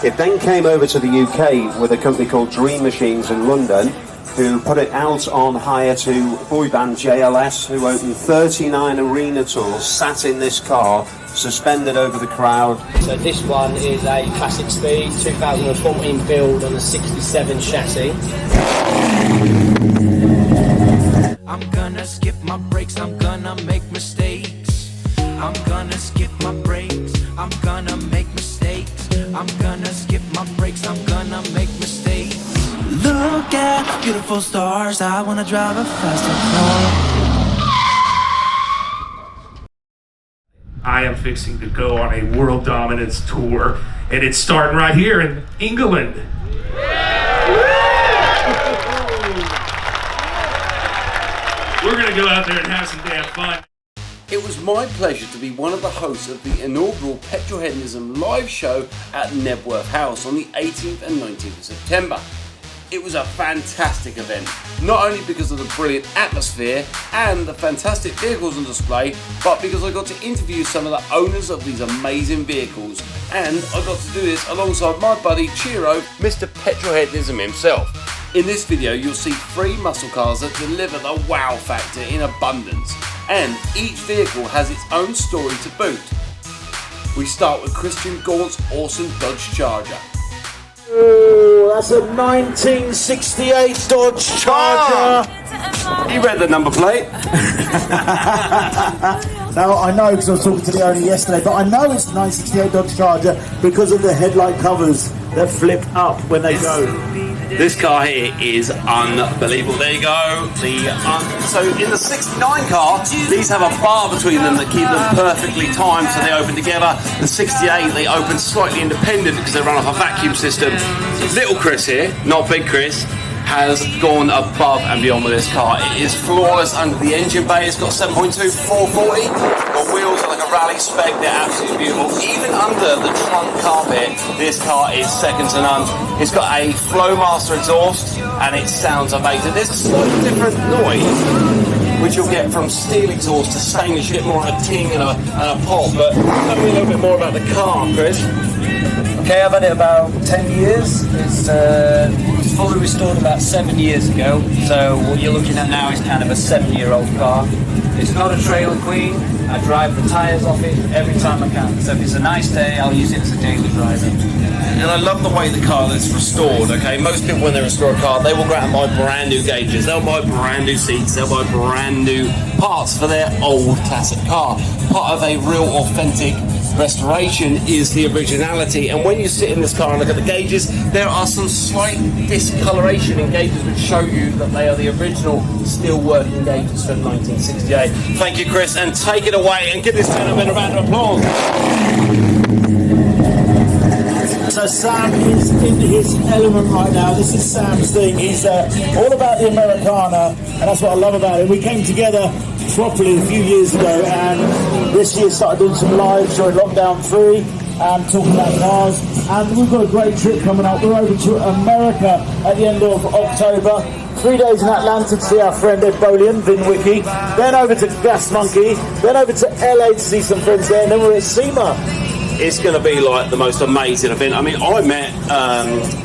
It then came over to the UK with a company called Dream Machines in London, who put it out on hire to boy band JLS, who opened 39 arena tours, sat in this car, suspended over the crowd. So this one is a classic speed, 2014 build on a 67 chassis. I'm gonna skip my breaks, I'm gonna make mistakes. I'm gonna skip my breaks, I'm gonna make mistakes. I'm gonna skip my breaks, I'm gonna make mistakes. Look at beautiful stars, I wanna drive a faster car. I am fixing to go on a world dominance tour, and it's starting right here in England. We're gonna go out there and have some damn fun. It was my pleasure to be one of the hosts of the inaugural Petrolheadonism live show at Knebworth House on the 18th and 19th of September. It was a fantastic event, not only because of the brilliant atmosphere and the fantastic vehicles on display, but because I got to interview some of the owners of these amazing vehicles, and I got to do this alongside my buddy Ciro, Mr. Petrolheadonism himself. In this video you'll see 3 muscle cars that deliver the wow factor in abundance, and each vehicle has its own story to boot. We start with Christian Gaunt's awesome Dodge Charger. Oh, that's a 1968 Dodge Charger. He read the number plate. Now I know because I was talking to the owner yesterday, but I know it's a 1968 Dodge Charger because of the headlight covers that flip up when they go. This car here is unbelievable. There you go. So in the 69 car, these have a bar between them that keep them perfectly timed so they open together. The 68, they open slightly independent because they run off a vacuum system. Little Chris here, not Big Chris, has gone above and beyond with this car. It is flawless under the engine bay. It's got 7.2, 440. The wheels are like a rally spec. They're absolutely beautiful. Even under the trunk carpet, this car is second to none. It's got a Flowmaster exhaust and it sounds amazing. There's a slightly different noise which you'll get from steel exhaust to stainless. You get more of a ting and a pop. But tell me a little bit more about the car, Chris. Okay, I've had it about 10 years. It was fully restored about 7 years ago. So what you're looking at now is kind of a 7-year-old car. It's not a trailer queen. I drive the tyres off it every time I can. So if it's a nice day, I'll use it as a daily driver. And I love the way the car is restored, okay? Most people when they restore a car, they will go out and buy brand new gauges, they'll buy brand new seats, they'll buy brand new parts for their old classic car. Part of a real authentic restoration is the originality, and when you sit in this car and look at the gauges, there are some slight discoloration in gauges which show you that they are the original still working gauges from 1968. Thank you, Chris, and take it away and give this gentleman a round of applause. So Sam is in his element right now. This is Sam's thing. He's all about the Americana, and that's what I love about it. We came together properly a few years ago, and this year started doing some lives during lockdown 3 and talking about cars. And we've got a great trip coming up. We're over to America at the end of October. 3 days in Atlanta to see our friend Ed Bolian, Vin Wiki, then over to Gas Monkey, then over to LA to see some friends there, and then we're at SEMA. It's going to be like the most amazing event. I mean, I met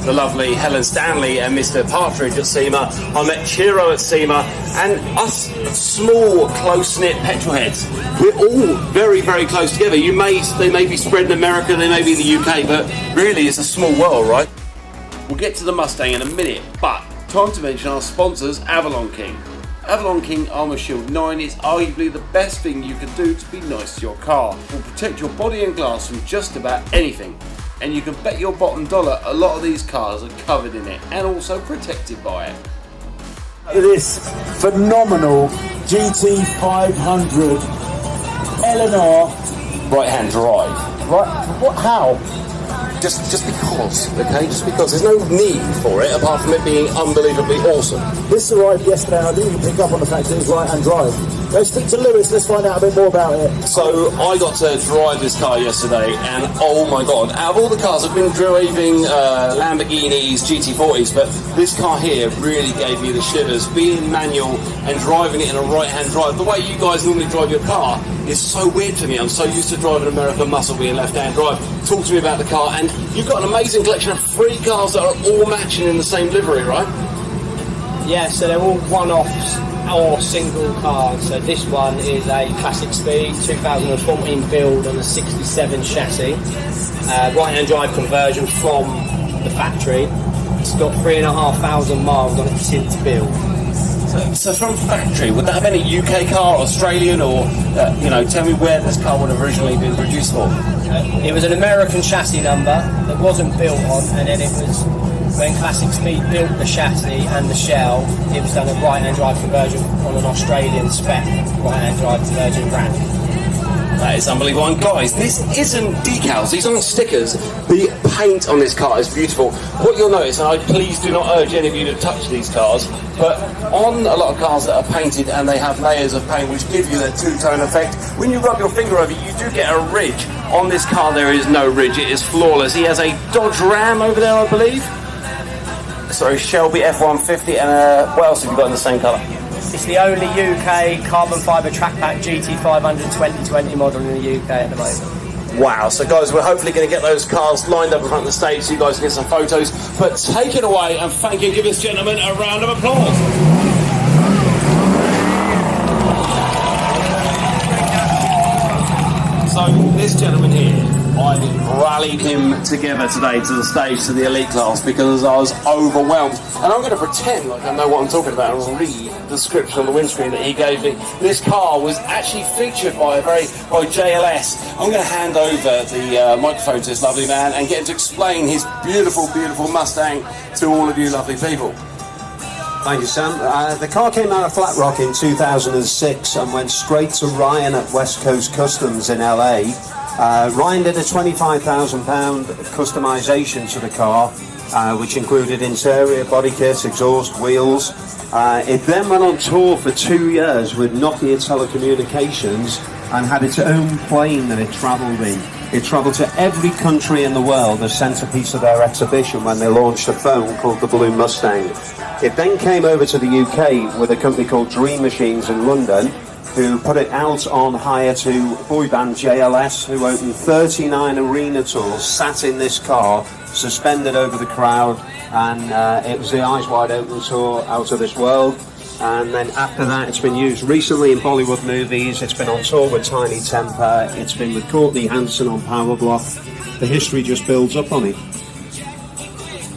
the lovely Helen Stanley and Mr. Partridge at SEMA. I met Ciro at SEMA, and us small, close-knit petrolheads, we're all very, very close together. They may be spread in America, they may be in the UK, but really it's a small world, right? We'll get to the Mustang in a minute, but time to mention our sponsors, Avalon King. Avalon King Armour Shield 9 is arguably the best thing you can do to be nice to your car. It will protect your body and glass from just about anything. And you can bet your bottom dollar a lot of these cars are covered in it and also protected by it. This phenomenal GT500 Eleanor Right-hand drive. Right? What? How? Just because, okay? Just because. There's no need for it apart from it being unbelievably awesome. This arrived yesterday and I didn't even pick up on the fact that it was right-hand drive. Let's speak to Lewis, let's find out a bit more about it. So I got to drive this car yesterday, and oh my god, out of all the cars I've been driving Lamborghinis, GT40s, but this car here really gave me the shivers. Being manual and driving it in a right-hand drive, the way you guys normally drive your car is so weird for me. I'm so used to driving American muscle being left-hand drive. Talk to me about the car, and you've got an amazing collection of 3 cars that are all matching in the same livery, right? Yeah, so they're all one-offs or single cars. So this one is a Classic Speed 2014 build on a 67 chassis, right-hand drive conversion from the factory. It's got 3,500 miles on it since build. So from factory, would that have been a UK car, Australian, or tell me where this car would have originally been produced for? It was an American chassis number that wasn't built on, and then it was when Classic Speed built the chassis and the shell, it was done a right-hand drive conversion on an Australian spec right-hand drive conversion brand. That is unbelievable. And guys, this isn't decals, these aren't stickers. The paint on this car is beautiful. What you'll notice, and I please do not urge any of you to touch these cars, but on a lot of cars that are painted and they have layers of paint which give you that two-tone effect, when you rub your finger over it, you do get a ridge. On this car there is no ridge, it is flawless. He has a Dodge Ram over there, I believe. Sorry, Shelby F-150, and what else have you got in the same colour? It's the only UK carbon fibre track pack GT500 2020 model in the UK at the moment. Wow, so guys, we're hopefully going to get those cars lined up in front of the stage so you guys can get some photos. But take it away and thank you. Give this gentleman a round of applause. So this gentleman here, I rallied him together today to the stage, to the elite class, because I was overwhelmed. And I'm going to pretend like I know what I'm talking about and read the description on the windscreen that he gave me. This car was actually featured by JLS. I'm going to hand over the microphone to this lovely man and get him to explain his beautiful, beautiful Mustang to all of you lovely people. Thank you, Sam. The car came out of Flat Rock in 2006 and went straight to Ryan at West Coast Customs in LA. Ryan did a £25,000 customisation to the car, which included interior, body kit, exhaust, wheels. It then went on tour for 2 years with Nokia Telecommunications and had its own plane that it travelled in. It travelled to every country in the world, the centrepiece of their exhibition when they launched a phone called the Blue Mustang. It then came over to the UK with a company called Dream Machines in London, who put it out on hire to boy band JLS, who opened 39 arena tours, sat in this car, suspended over the crowd, and it was the Eyes Wide Open tour, out of this world. And then after that, it's been used recently in Bollywood movies. It's been on tour with Tiny Temper. It's been with Courtney Hanson on Power Block. The history just builds up on it.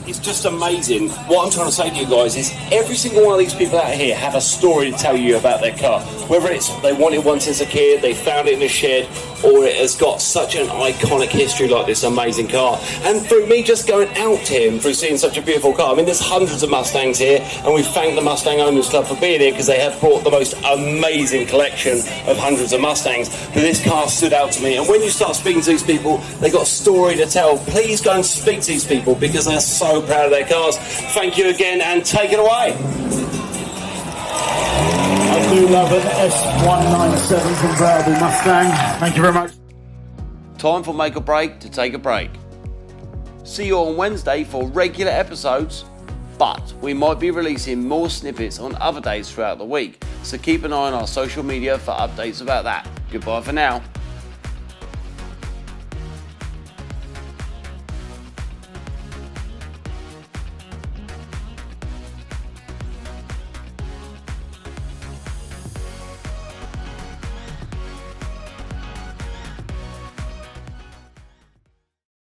It's just amazing. What I'm trying to say to you guys is every single one of these people out here have a story to tell you about their car. Whether it's they wanted one since a kid, they found it in a shed, or it has got such an iconic history like this amazing car. And through me just going out to him, through seeing such a beautiful car, I mean, there's hundreds of Mustangs here, and we thank the Mustang Owners Club for being here because they have brought the most amazing collection of hundreds of Mustangs. But this car stood out to me, and when you start speaking to these people, they've got a story to tell. Please go and speak to these people because they're so proud of their cars. Thank you again, and take it away. I do love an S197 convertible Mustang. Thank you very much. Time for Make or Break to take a break. See you on Wednesday for regular episodes, but we might be releasing more snippets on other days throughout the week, so keep an eye on our social media for updates about that. Goodbye for now.